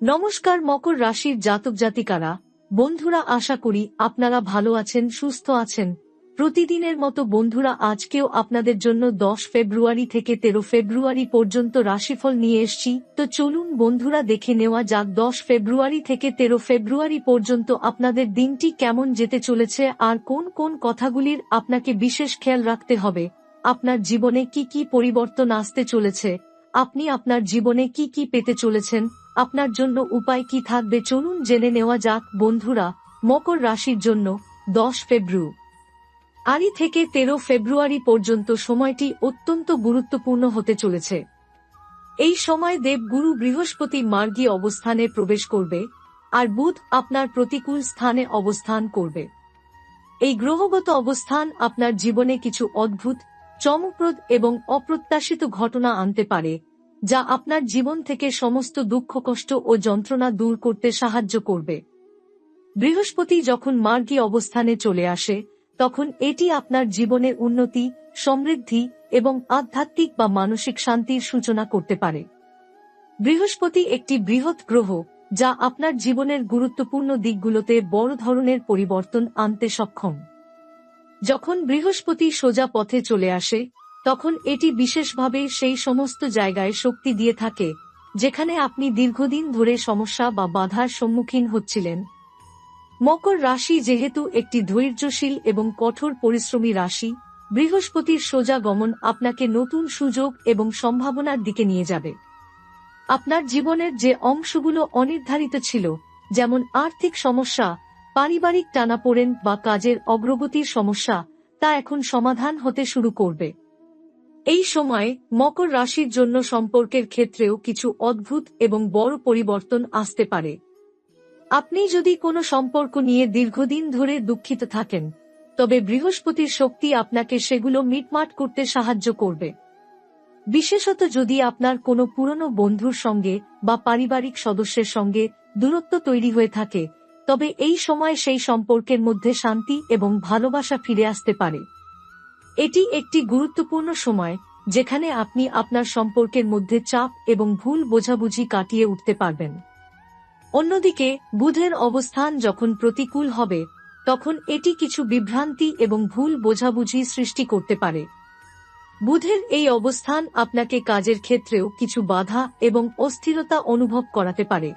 নমস্কার মকর রাশির জাতক জাতিকারা, বন্ধুরা, আশা করি আপনারা ভালো আছেন, সুস্থ আছেন। প্রতিদিনের মতো বন্ধুরা, আজকেও আপনাদের জন্য 10 ফেব্রুয়ারি থেকে 13 ফেব্রুয়ারি পর্যন্ত রাশিফল নিয়ে এসেছি। তো চলুন বন্ধুরা, দেখে নেওয়া যাক 10 ফেব্রুয়ারি থেকে 13 ফেব্রুয়ারি পর্যন্ত আপনাদের দিনটি কেমন যেতে চলেছে আর কোন কোন কথাগুলির আপনাকে বিশেষ খেয়াল রাখতে হবে। আপনার জীবনে কি কি পরিবর্তন আসতে চলেছে, আপনি আপনার জীবনে কি কি পেতে চলেছেন, আপনার জন্য উপায় কি থাকবে, চলুন জেনে নেওয়া যাক। বন্ধুরা, মকর রাশির জন্য 10 ফেব্রুয়ারি থেকে 13 ফেব্রুয়ারি পর্যন্ত সময়টি অত্যন্ত গুরুত্বপূর্ণ হতে চলেছে। এই সময় দেবগুরু বৃহস্পতি মার্গী অবস্থানে প্রবেশ করবে আর বুধ আপনার প্রতিকূল স্থানে অবস্থান করবে। এই গ্রহগত অবস্থান আপনার জীবনে কিছু অদ্ভুত, চমকপ্রদ এবং অপ্রত্যাশিত ঘটনা আনতে পারে, যা আপনার জীবন থেকে সমস্ত দুঃখ, কষ্ট ও যন্ত্রণা দূর করতে সাহায্য করবে। বৃহস্পতি যখন মার্গী অবস্থানে চলে আসে, তখন এটি আপনার জীবনে উন্নতি, সমৃদ্ধি এবং আধ্যাত্মিক বা মানসিক শান্তির সূচনা করতে পারে। বৃহস্পতি একটি বৃহৎ গ্রহ, যা আপনার জীবনের গুরুত্বপূর্ণ দিকগুলোতে বড় ধরনের পরিবর্তন আনতে সক্ষম। যখন বৃহস্পতি সোজা পথে চলে আসে, তখন এটি বিশেষভাবে সেই সমস্ত জায়গায় শক্তি দিয়ে থাকে যেখানে আপনি দীর্ঘদিন ধরে সমস্যা বা বাধার সম্মুখীন হচ্ছিলেন। মকর রাশি যেহেতু একটি ধৈর্যশীল এবং কঠোর পরিশ্রমী রাশি, বৃহস্পতির সোজা গমন আপনাকে নতুন সুযোগ এবং সম্ভাবনার দিকে নিয়ে যাবে। আপনার জীবনের যে অংশগুলো অনির্ধারিত ছিল, যেমন আর্থিক সমস্যা, পারিবারিক টানাপোড়েন বা কাজের অগ্রগতির সমস্যা, তা এখন সমাধান হতে শুরু করবে। এই সময়ে মকর রাশির জন্য সম্পর্কের ক্ষেত্রেও কিছু অদ্ভুত এবং বড় পরিবর্তন আসতে পারে। আপনি যদি কোনো সম্পর্ক নিয়ে দীর্ঘদিন ধরে দুঃখিত থাকেন, তবে বৃহস্পতির শক্তি আপনাকে সেগুলো মিটমাট করতে সাহায্য করবে। বিশেষত যদি আপনার কোনো পুরনো বন্ধুর সঙ্গে বা পারিবারিক সদস্যের সঙ্গে দূরত্ব তৈরি হয়ে থাকে, তবে এই সময় সেই সম্পর্কের মধ্যে শান্তি এবং ভালোবাসা ফিরে আসতে পারে। এটি একটি গুরুত্বপূর্ণ সময় যেখানে আপনি আপনার সম্পর্কের মধ্যে চাপ এবং ভুল বোঝাবুঝি কাটিয়ে উঠতে পারবেন। অন্যদিকে বুধের অবস্থান যখন প্রতিকূল হবে, তখন এটি কিছু বিভ্রান্তি এবং ভুল বোঝাবুঝি সৃষ্টি করতে পারে। বুধের এই অবস্থান আপনাকে কাজের ক্ষেত্রেও কিছু বাধা এবং অস্থিরতা অনুভব করাতে পারে।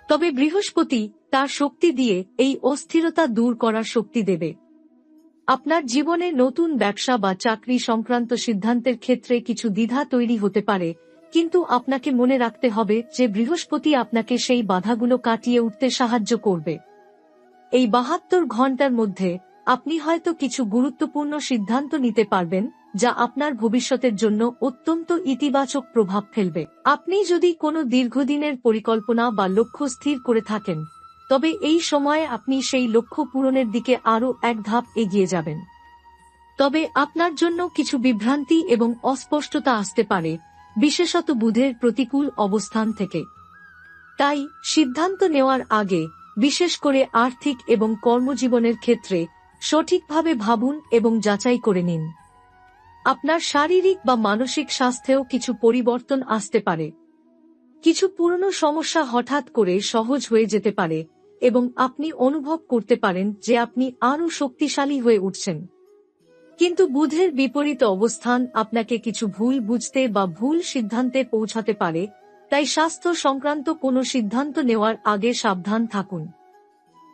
তবে বৃহস্পতি তার শক্তি দিয়ে এই অস্থিরতা দূর করার শক্তি দেবে। আপনার জীবনে নতুন ব্যবসা বা চাকরি সংক্রান্ত সিদ্ধান্তের ক্ষেত্রে কিছু দ্বিধা তৈরি হতে পারে, কিন্তু আপনাকে মনে রাখতে হবে যে বৃহস্পতি আপনাকে সেই বাধাগুলো কাটিয়ে উঠতে সাহায্য করবে। এই 72 ঘন্টার মধ্যে আপনি হয়তো কিছু গুরুত্বপূর্ণ সিদ্ধান্ত নিতে পারবেন, যা আপনার ভবিষ্যতের জন্য অত্যন্ত ইতিবাচক প্রভাব ফেলবে। আপনি যদি কোনো দীর্ঘদিনের পরিকল্পনা বা লক্ষ্য স্থির করে থাকেন, তবে এই সময়ে আপনি সেই লক্ষ্য পূরণের দিকে আরও এক ধাপ এগিয়ে যাবেন। তবে আপনার জন্য কিছু বিভ্রান্তি এবং অস্পষ্টতা আসতে পারে, বিশেষত বুধের প্রতিকূল অবস্থান থেকে। তাই সিদ্ধান্ত নেওয়ার আগে, বিশেষ করে আর্থিক এবং কর্মজীবনের ক্ষেত্রে, সঠিকভাবে ভাবুন এবং যাচাই করে নিন। আপনার শারীরিক বা মানসিক স্বাস্থ্যেও কিছু পরিবর্তন আসতে পারে। কিছু পুরনো সমস্যা হঠাৎ করে সহজ হয়ে যেতে পারে এবং আপনি অনুভব করতে পারেন যে আপনি আরও শক্তিশালী হয়ে উঠছেন। কিন্তু বুধের বিপরীত অবস্থান আপনাকে কিছু ভুল বুঝতে বা ভুল সিদ্ধান্তে পৌঁছাতে পারে, তাই স্বাস্থ্য সংক্রান্ত কোনো সিদ্ধান্ত নেওয়ার আগে সাবধান থাকুন।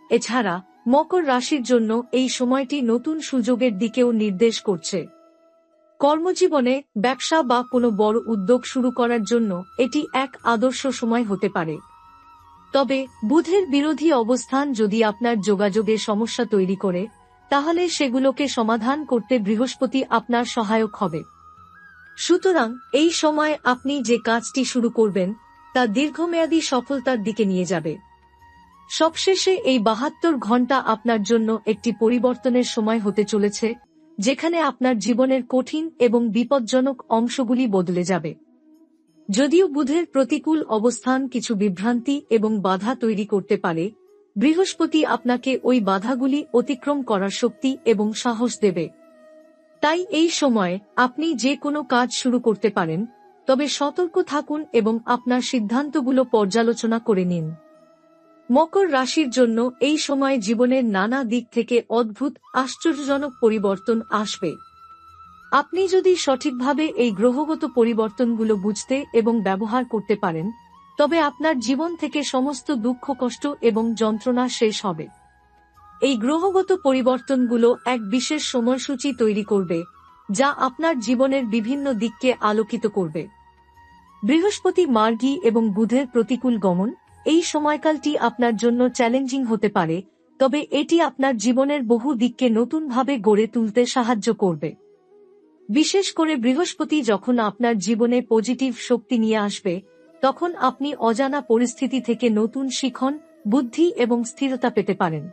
এছাড়া মকর রাশির জন্য এই সময়টি নতুন সুযোগের দিকেও নির্দেশ করছে। কর্মজীবনে, ব্যবসা বা কোনো বড় উদ্যোগ শুরু করার জন্য এটি এক আদর্শ সময় হতে পারে। তবে বুধের বিরোধী অবস্থান যদি আপনার যোগাযোগে সমস্যা তৈরি করে, তাহলে সেগুলোকে সমাধান করতে বৃহস্পতি আপনার সহায়ক হবে। সুতরাং এই সময় আপনি যে কাজটি শুরু করবেন, তা দীর্ঘমেয়াদী সফলতার দিকে নিয়ে যাবে। সবশেষে এই 72 ঘন্টা আপনার জন্য একটি পরিবর্তনের সময় হতে চলেছে, যেখানে আপনার জীবনের কঠিন এবং বিপজ্জনক অংশগুলি বদলে যাবে। যদিও বুধের প্রতিকূল অবস্থান কিছু বিভ্রান্তি এবং বাধা তৈরি করতে পারে, বৃহস্পতি আপনাকে ওই বাধাগুলি অতিক্রম করার শক্তি এবং সাহস দেবে। তাই এই সময়ে আপনি যে কোনো কাজ শুরু করতে পারেন, তবে সতর্ক থাকুন এবং আপনার সিদ্ধান্তগুলো পর্যালোচনা করে নিন। মকর রাশির জন্য এই সময় জীবনের নানা দিক থেকে অদ্ভুত আশ্চর্যজনক পরিবর্তন আসবে। আপনি যদি সঠিকভাবে এই গ্রহগত পরিবর্তনগুলো বুঝতে এবং ব্যবহার করতে পারেন, তবে আপনার জীবন থেকে সমস্ত দুঃখ, কষ্ট এবং যন্ত্রণা শেষ হবে। এই গ্রহগত পরিবর্তনগুলো এক বিশেষ সময়সূচি তৈরি করবে, যা আপনার জীবনের বিভিন্ন দিককে আলোকিত করবে। বৃহস্পতি মার্গী এবং বুধের প্রতিকূল গমন, এই সময়কালটি আপনার জন্য চ্যালেঞ্জিং হতে পারে, তবে এটি আপনার জীবনের বহু দিককে নতুনভাবে গড়ে তুলতে সাহায্য করবে। বিশেষ করে বৃহস্পতি যখন আপনার জীবনে পজিটিভ শক্তি নিয়ে আসবে, তখন আপনি অজানা পরিস্থিতি থেকে নতুন শিখন, বুদ্ধি এবং স্থিরতা পেতে পারেন।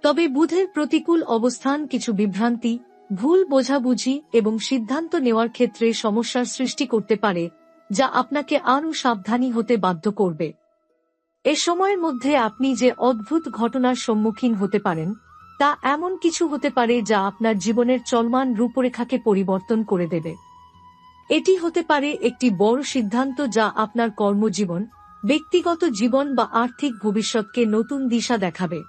তবে বুধের প্রতিকূল অবস্থান কিছু বিভ্রান্তি, ভুল বোঝাবুঝি এবং সিদ্ধান্ত নেওয়ার ক্ষেত্রে সমস্যার সৃষ্টি করতে পারে, যা আপনাকে আরও সাবধানী হতে বাধ্য করবে। এ সময়ের মধ্যে আপনি যে অদ্ভুত ঘটনার সম্মুখীন হতে পারেন, তা এমন কিছু হতে পারে যা আপনার জীবনের চলমান রূপরেখাকে পরিবর্তন করে দেবে। এটি হতে পারে একটি বড় সিদ্ধান্ত যা আপনার কর্মজীবন, ব্যক্তিগত জীবন বা আর্থিক ভবিষ্যৎকে নতুন দিশা দেখাবে।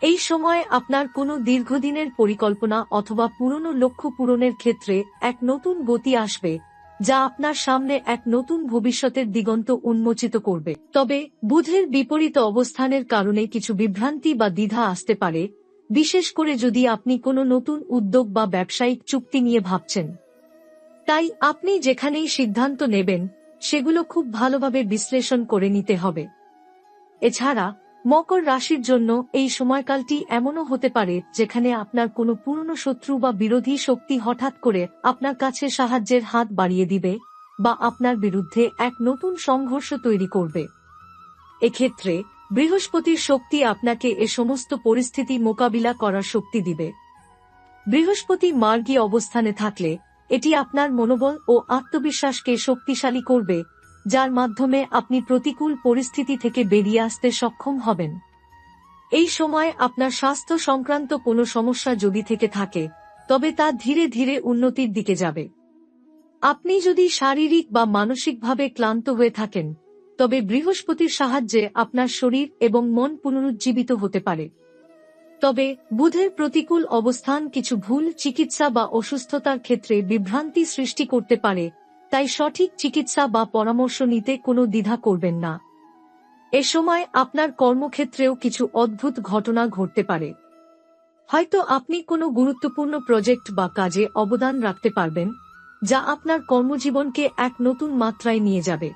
এই সময় আপনার কোনো দীর্ঘদিনের পরিকল্পনা অথবা পুরনো লক্ষ্য পূরণের ক্ষেত্রে এক নতুন গতি আসবে, যা আপনার সামনে এক নতুন ভবিষ্যতের দিগন্ত উন্মোচিত করবে। তবে বুধের বিপরীত অবস্থানের কারণে কিছু বিভ্রান্তি বা দ্বিধা আসতে পারে, বিশেষ করে যদি আপনি কোনো নতুন উদ্যোগ বা ব্যবসায়িক চুক্তি নিয়ে ভাবছেন। তাই আপনি যেখানেই সিদ্ধান্ত নেবেন, সেগুলো খুব ভালোভাবে বিশ্লেষণ করে নিতে হবে। এছাড়া মকর রাশির জন্য এই সময়কালটি এমনও হতে পারে যেখানে আপনার কোনো পুরনো শত্রু বা বিরোধী শক্তি হঠাৎ করে আপনার কাছে সাহায্যের হাত বাড়িয়ে দিবে বা আপনার বিরুদ্ধে এক নতুন সংঘর্ষ তৈরি করবে। এক্ষেত্রে বৃহস্পতির শক্তি আপনাকে এ সমস্ত পরিস্থিতি মোকাবিলা করার শক্তি দিবে। বৃহস্পতি মার্গী অবস্থানে থাকলে এটি আপনার মনোবল ও আত্মবিশ্বাসকে শক্তিশালী করবে, যার মাধ্যমে আপনি প্রতিকূল পরিস্থিতি থেকে বেরিয়ে আসতে সক্ষম হবেন। এই সময় আপনার স্বাস্থ্য সংক্রান্ত কোনো সমস্যা যদি থেকে থাকে, তবে তা ধীরে ধীরে উন্নতির দিকে যাবে। আপনি যদি শারীরিক বা মানসিকভাবে ক্লান্ত হয়ে থাকেন, তবে বৃহস্পতির সাহায্যে আপনার শরীর এবং মন পুনরুজ্জীবিত হতে পারে। তবে বুধের প্রতিকূল অবস্থান কিছু ভুল চিকিৎসা বা অসুস্থতার ক্ষেত্রে বিভ্রান্তি সৃষ্টি করতে পারে, তাই সঠিক চিকিৎসা বা পরামর্শ নিতে কোনো দ্বিধা করবেন না। এ সময় আপনার কর্মক্ষেত্রেও কিছু অদ্ভুত ঘটনা ঘটতে পারে। হয়তো আপনি কোনো গুরুত্বপূর্ণ প্রজেক্ট বা কাজে অবদান রাখতে পারবেন, যা আপনার কর্মজীবনকে এক নতুন মাত্রায় নিয়ে যাবে।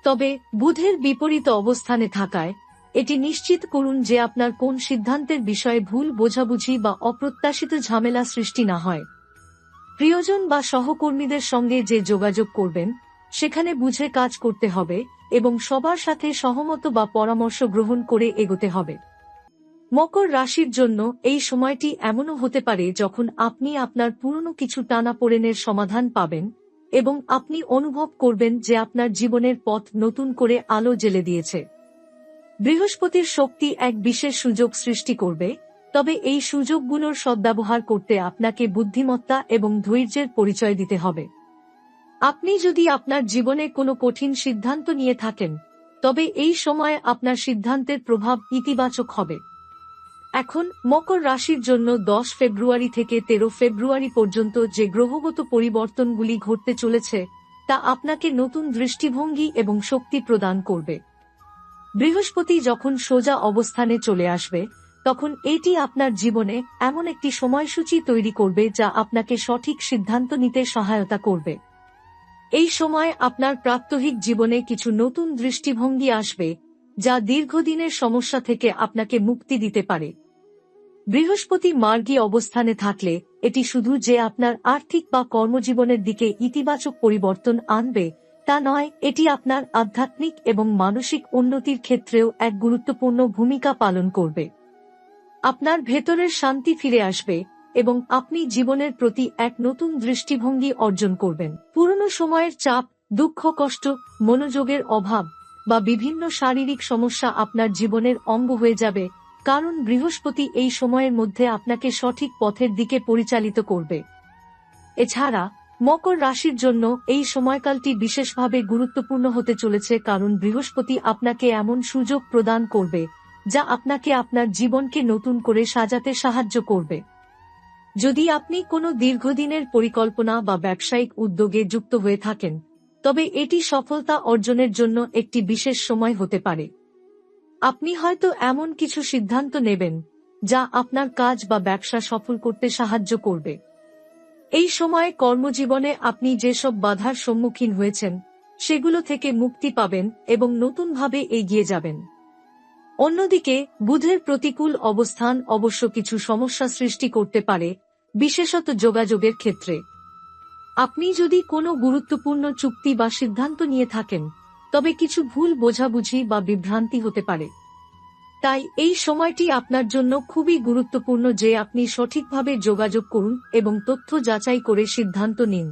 তবে বুধের বিপরীত অবস্থানে থাকায় এটি নিশ্চিত করুন যে আপনার কোন সিদ্ধান্তের বিষয়ে ভুল বোঝাবুঝি বা অপ্রত্যাশিত ঝামেলা সৃষ্টি না হয়। প্রিয়জন বা সহকর্মীদের সঙ্গে যে যোগাযোগ করবেন, সেখানে বুঝে কাজ করতে হবে এবং সবার সাথে সহমত বা পরামর্শ গ্রহণ করে এগোতে হবে। মকর রাশির জন্য এই সময়টি এমনও হতে পারে যখন আপনি আপনার পুরনো কিছু টানাপোড়েনের সমাধান পাবেন এবং আপনি অনুভব করবেন যে আপনার জীবনের পথ নতুন করে আলো জ্বেলে দিয়েছে। বৃহস্পতির শক্তি এক বিশেষ সুযোগ সৃষ্টি করবে, তবে এই সুযোগগুলোর সদ্ব্যবহার করতে আপনাকে বুদ্ধিমত্তা এবং ধৈর্যের পরিচয় দিতে হবে। আপনি যদি আপনার জীবনে কোনো কঠিন সিদ্ধান্ত নিয়ে থাকেন, তবে এই সময়ে আপনার সিদ্ধান্তের প্রভাব ইতিবাচক হবে। এখন মকর রাশির জন্য 10 ফেব্রুয়ারি থেকে 13 ফেব্রুয়ারি পর্যন্ত যে গ্রহগত পরিবর্তনগুলি ঘটতে চলেছে, তা আপনাকে নতুন দৃষ্টিভঙ্গি এবং শক্তি প্রদান করবে। বৃহস্পতি যখন সোজা অবস্থানে চলে আসবে, তখন এটি আপনার জীবনে এমন একটি সময়সূচি তৈরি করবে যা আপনাকে সঠিক সিদ্ধান্ত নিতে সহায়তা করবে। এই সময় আপনার প্রাত্যহিক জীবনে কিছু নতুন দৃষ্টিভঙ্গি আসবে, যা দীর্ঘদিনের সমস্যা থেকে আপনাকে মুক্তি দিতে পারে। বৃহস্পতি মার্গী অবস্থানে থাকলে এটি শুধু যে আপনার আর্থিক বা কর্মজীবনের দিকে ইতিবাচক পরিবর্তন আনবে তা নয়, এটি আপনার আধ্যাত্মিক এবং মানসিক উন্নতির ক্ষেত্রেও এক গুরুত্বপূর্ণ ভূমিকা পালন করবে। আপনার ভেতরের শান্তি ফিরে আসবে এবং আপনি জীবনের প্রতি এক নতুন দৃষ্টিভঙ্গি অর্জন করবেন। পুরনো সময়ের চাপ, দুঃখ, কষ্ট, মনোযোগের অভাব বা বিভিন্ন শারীরিক সমস্যা আপনার জীবনের অঙ্গ হয়ে যাবে, কারণ বৃহস্পতি এই সময়ের মধ্যে আপনাকে সঠিক পথের দিকে পরিচালিত করবে। এছাড়া মকর রাশির জন্য এই সময়কালটি বিশেষভাবে গুরুত্বপূর্ণ হতে চলেছে, কারণ বৃহস্পতি আপনাকে এমন সুযোগ প্রদান করবে যা আপনাকে আপনার জীবনকে নতুন করে সাজাতে সাহায্য করবে। যদি আপনি কোনো দীর্ঘদিনের পরিকল্পনা বা ব্যবসায়িক উদ্যোগে যুক্ত হয়ে থাকেন, তবে এটি সফলতা অর্জনের জন্য একটি বিশেষ সময় হতে পারে। আপনি হয়তো এমন কিছু সিদ্ধান্ত নেবেন যা আপনার কাজ বা ব্যবসা সফল করতে সাহায্য করবে। এই সময়ে কর্মজীবনে আপনি যেসব বাধার সম্মুখীন হয়েছেন সেগুলো থেকে মুক্তি পাবেন এবং নতুনভাবে এগিয়ে যাবেন। অন্যদিকে বুধের প্রতিকূল অবস্থান অবশ্য কিছু সমস্যা সৃষ্টি করতে পারে, বিশেষত যোগাযোগের ক্ষেত্রে। আপনি যদি কোনো গুরুত্বপূর্ণ চুক্তি বা সিদ্ধান্ত নিয়ে থাকেন, তবে কিছু ভুল বোঝাবুঝি বা বিভ্রান্তি হতে পারে। তাই এই সময়টি আপনার জন্য খুবই গুরুত্বপূর্ণ যে আপনি সঠিকভাবে যোগাযোগ করুন এবং তথ্য যাচাই করে সিদ্ধান্ত নিন।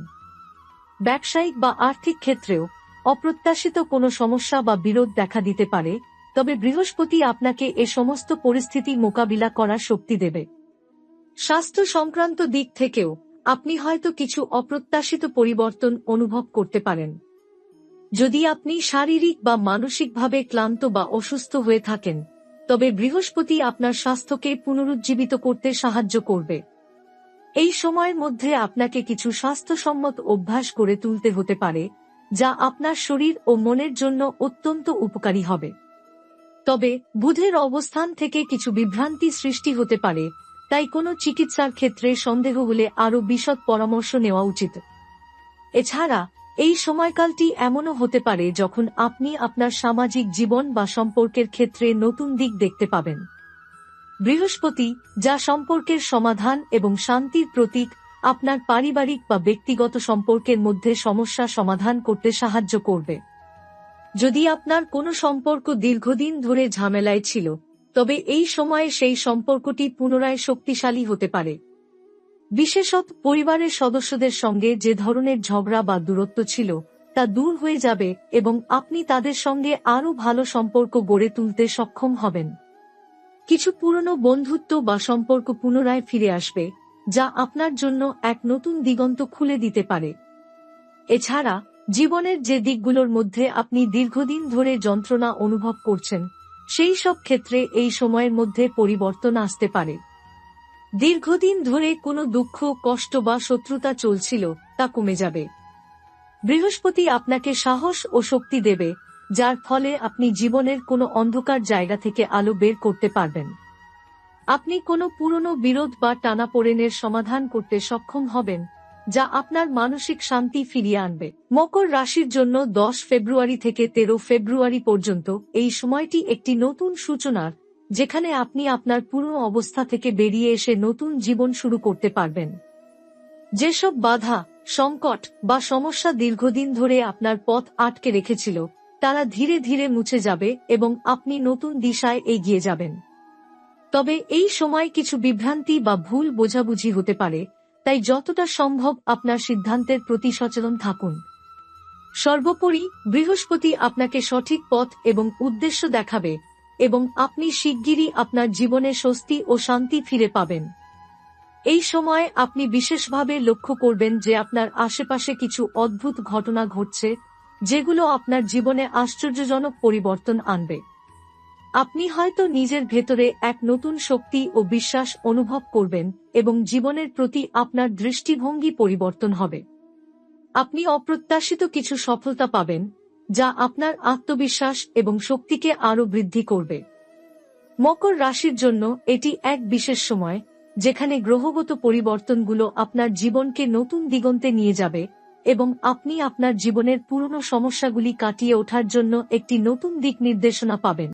ব্যবসায়িক বা আর্থিক ক্ষেত্রেও অপ্রত্যাশিত কোনো সমস্যা বা বিরোধ দেখা দিতে পারে, তবে বৃহস্পতি আপনাকে এ সমস্ত পরিস্থিতি মোকাবিলা করার শক্তি দেবে। স্বাস্থ্য সংক্রান্ত দিক থেকেও আপনি হয়তো কিছু অপ্রত্যাশিত পরিবর্তন অনুভব করতে পারেন। যদি আপনি শারীরিক বা মানসিকভাবে ক্লান্ত বা অসুস্থ হয়ে থাকেন, তবে বৃহস্পতি আপনার স্বাস্থ্যকে পুনরুজ্জীবিত করতে সাহায্য করবে। এই সময়ের মধ্যে আপনাকে কিছু স্বাস্থ্যসম্মত অভ্যাস গড়ে তুলতে হতে পারে, যা আপনার শরীর ও মনের জন্য অত্যন্ত উপকারী হবে। তবে বুধের অবস্থান থেকে কিছু বিভ্রান্তি সৃষ্টি হতে পারে, তাই কোনো চিকিৎসার ক্ষেত্রে সন্দেহ হলে আরও বিশদ পরামর্শ নেওয়া উচিত। এছাড়া এই সময়কালটি এমনও হতে পারে যখন আপনি আপনার সামাজিক জীবন বা সম্পর্কের ক্ষেত্রে নতুন দিক দেখতে পাবেন। বৃহস্পতি, যা সম্পর্কের সমাধান এবং শান্তির প্রতীক, আপনার পারিবারিক বা ব্যক্তিগত সম্পর্কের মধ্যে সমস্যা সমাধান করতে সাহায্য করবে। যদি আপনার কোনো সম্পর্ক দীর্ঘদিন ধরে ঝামেলায় ছিল, তবে এই সময়ে সেই সম্পর্কটি পুনরায় শক্তিশালী হতে পারে। বিশেষত পরিবারের সদস্যদের সঙ্গে যে ধরনের ঝগড়া বা দূরত্ব ছিল তা দূর হয়ে যাবে এবং আপনি তাদের সঙ্গে আরও ভালো সম্পর্ক গড়ে তুলতে সক্ষম হবেন। কিছু পুরনো বন্ধুত্ব বা সম্পর্ক পুনরায় ফিরে আসবে, যা আপনার জন্য এক নতুন দিগন্ত খুলে দিতে পারে। এছাড়া জীবনের যে দিকগুলোর মধ্যে আপনি দীর্ঘদিন ধরে যন্ত্রণা অনুভব করছেন, সেই সব ক্ষেত্রে এই সময়ের মধ্যে পরিবর্তন আসতে পারে। দীর্ঘদিন ধরে কোনো দুঃখ, কষ্ট বা শত্রুতা চলছিল, তা কমে যাবে। বৃহস্পতি আপনাকে সাহস ও শক্তি দেবে, যার ফলে আপনি জীবনের কোনো অন্ধকার জায়গা থেকে আলো বের করতে পারবেন। আপনি কোনো পুরনো বিরোধ বা টানাপোড়েনের সমাধান করতে সক্ষম হবেন, যা আপনার মানসিক শান্তি ফিরিয়ে আনবে। মকর রাশির জন্য 10 ফেব্রুয়ারি থেকে 13 ফেব্রুয়ারি পর্যন্ত এই সময়টি একটি নতুন সূচনার, যেখানে আপনি আপনার পুরনো অবস্থা থেকে বেরিয়ে এসে নতুন জীবন শুরু করতে পারবেন। যেসব বাধা, সংকট বা সমস্যা দীর্ঘদিন ধরে আপনার পথ আটকে রেখেছিল, তারা ধীরে ধীরে মুছে যাবে এবং আপনি নতুন দিশায় এগিয়ে যাবেন। তবে এই সময় কিছু বিভ্রান্তি বা ভুল বোঝাবুঝি হতে পারে, তাই যতটা সম্ভব আপনার সিদ্ধান্তের প্রতি সচেতন থাকুন। সর্বোপরি বৃহস্পতি আপনাকে সঠিক পথ এবং উদ্দেশ্য দেখাবে এবং আপনি শিগগিরই আপনার জীবনে স্বস্তি ও শান্তি ফিরে পাবেন। এই সময় আপনি বিশেষভাবে লক্ষ্য করবেন যে আপনার আশেপাশে কিছু অদ্ভুত ঘটনা ঘটছে, যেগুলো আপনার জীবনে আশ্চর্যজনক পরিবর্তন আনবে। আপনি হয়তো নিজের ভেতরে এক নতুন শক্তি ও বিশ্বাস অনুভব করবেন এবং জীবনের প্রতি আপনার দৃষ্টিভঙ্গি পরিবর্তন হবে। আপনি অপ্রত্যাশিত কিছু সফলতা পাবেন, যা আপনার আত্মবিশ্বাস এবং শক্তিকে আরও বৃদ্ধি করবে। মকর রাশির জন্য এটি এক বিশেষ সময়, যেখানে গ্রহগত পরিবর্তনগুলো আপনার জীবনকে নতুন দিগন্তে নিয়ে যাবে এবং আপনি আপনার জীবনের পুরনো সমস্যাগুলি কাটিয়ে ওঠার জন্য একটি নতুন দিক নির্দেশনা পাবেন।